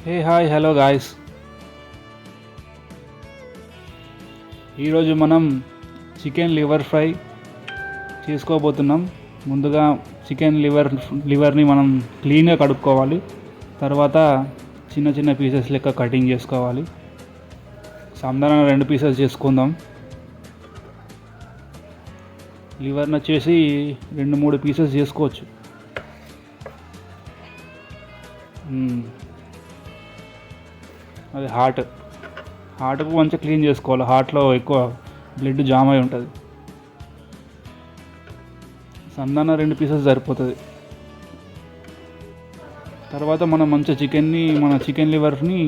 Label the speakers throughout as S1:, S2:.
S1: Hey hi hello guys. ఈరోజు మనం chicken liver fry చేసుకోబోతున్నాం. ముందుగా చికెన్ లివర్ని మనం క్లీన్గా కడుక్కోవాలి. తర్వాత చిన్న చిన్న పీసెస్ లెక్క కటింగ్ చేసుకోవాలి. సాధారణ 2 పీసెస్ చేసుకుందాం. లివర్ని వచ్చేసి 2-3 పీసెస్ చేసుకోవచ్చు. అది హార్ట్కు మంచిగా క్లీన్ చేసుకోవాలి. హార్ట్లో ఎక్కువ బ్లడ్ జామ్ అయి ఉంటుంది. సన్నగా 2 పీసెస్ సరిపోతుంది. తర్వాత మనం మంచిగా మన చికెన్ లివర్ని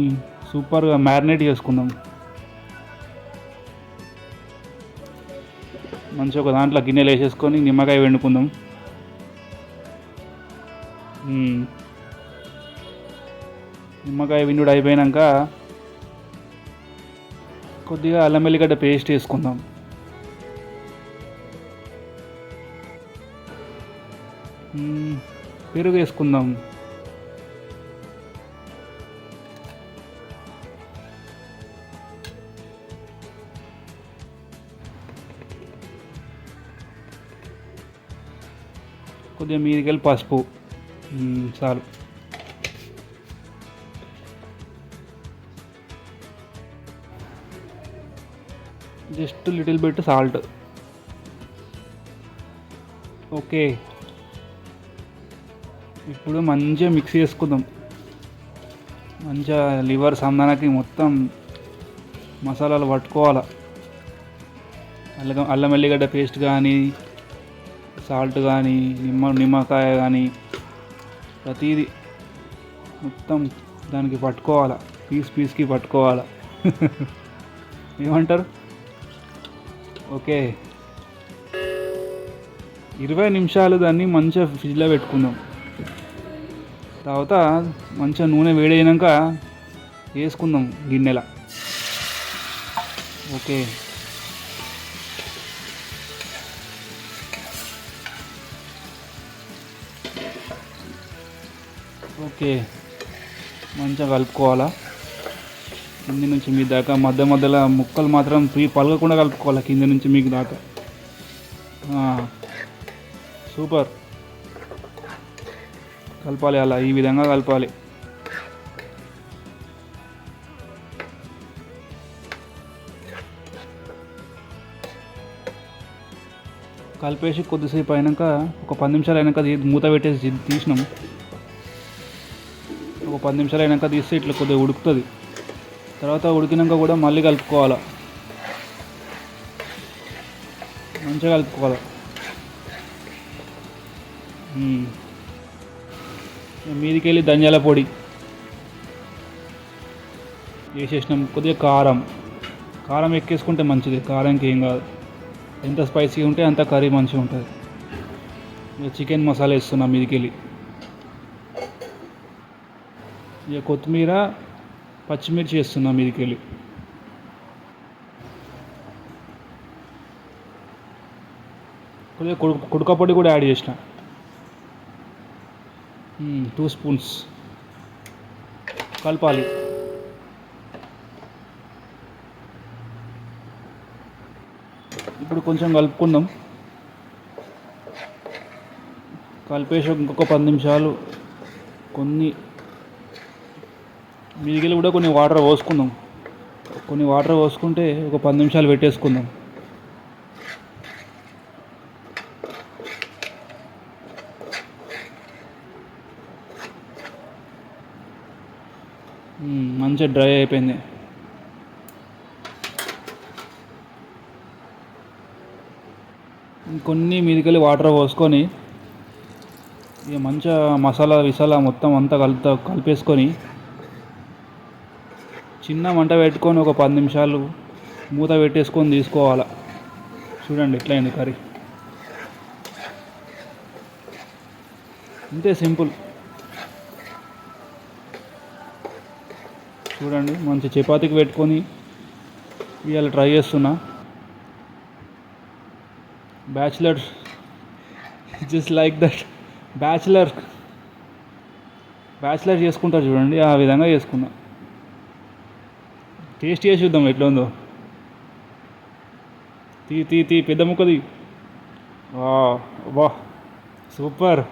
S1: సూపర్గా మ్యారినేట్ చేసుకుందాం. మంచిగా ఒక దాంట్లో గిన్నెలు వేసేసుకొని నిమ్మకాయ వండుకుందాం. నిమ్మకాయ విండుడు అయిపోయాక కొద్దిగా అల్లం వెల్లిగడ్డ పేస్ట్ వేసుకుందాం. పెరుగు వేసుకుందాం. కొద్దిగా మీదికెళ్ళి పసుపు చాలు. Just little bit salt. Okay, ఇప్పుడు మంచిగా మిక్స్ చేసుకుందాం. మంచిగా లివర్ సందానకి మొత్తం మసాలాలు పట్టుకోవాలి. అల్లం వెల్లిగడ్డ పేస్ట్ కానీ, సాల్ట్ కానీ, నిమ్మకాయ కానీ, ప్రతిదీ మొత్తం దానికి పట్టుకోవాలి. పీస్కి పట్టుకోవాలి. ఏమంటారు? ఓకే, 20 నిమిషాలు దాన్ని మంచిగా ఫ్రిడ్జ్లో పెట్టుకుందాం. తర్వాత మంచిగా నూనె వేడైనాక వేసుకుందాం గిన్నెల. ఓకే, ఓకే మంచిగా కలుపుకోవాలా. కింది నుంచి మీ దాకా మధ్యలో ముక్కలు మాత్రం పలగకుండా కలుపుకోవాలి. కింది నుంచి మీకు దాకా. సూపర్, కలపాలి. అలా ఈ విధంగా కలపాలి. కలిపేసి కొద్దిసేపు అయినాక, ఒక 10 నిమిషాలు అయినాక మూత పెట్టేసి తీసినాం. ఒక 10 నిమిషాలు అయినాక తీస్తే ఇట్లా కొద్దిగా ఉడుకుతుంది. తర్వాత ఉడికినాక కూడా మళ్ళీ కలుపుకోవాలి. మంచిగా కలుపుకోవాలి. మీదికి వెళ్ళి ధనియాల పొడి వేసేసినాం. కొద్దిగా కారం ఎక్కేసుకుంటే మంచిది. కారంకి ఏం కాదు. ఎంత స్పైసీగా ఉంటే అంత కర్రీ మంచిగా ఉంటుంది. ఇక చికెన్ మసాలా వేస్తున్నాం మీదికి వెళ్ళి. ఇక కొత్తిమీర, పచ్చిమిర్చి వేస్తున్నాం మీదికి వెళ్ళి. కొద్దిగా కుడక పొడి కూడా యాడ్ చేసిన 2 స్పూన్స్. కలపాలి. ఇప్పుడు కొంచెం కలుపుకుందాం. కలిపేసి ఇంకొక 10 నిమిషాలు మీదికెళ్ళి కూడా కొన్ని వాటర్ పోసుకుందాం. కొన్ని వాటర్ పోసుకుంటే ఒక 10 నిమిషాలు పెట్టేసుకుందాం. మంచిగా డ్రై అయిపోయింది. కొన్ని మీదికెళ్ళి వాటర్ పోసుకొని ఇక మంచిగా మసాలా మొత్తం అంతా కలిపేసుకొని చిన్న మంట పెట్టుకొని ఒక 10 నిమిషాలు మూత పెట్టేసుకొని తీసుకోవాలి. చూడండి ఎట్లయింది కర్రీ. అంతే, సింపుల్. చూడండి, మంచి చపాతీకి పెట్టుకొని ఇవాళ ట్రై చేస్తున్నా. Bachelor, just like that. Bachelor bachelor చేసుకుంటారు చూడండి, ఆ విధంగా చేసుకున్నా. టేస్ట్ చేసి చూద్దాం ఎట్లా ఉందో. తీ తీ తీ పెద్ద ముక్కది. వా వా సూపర్.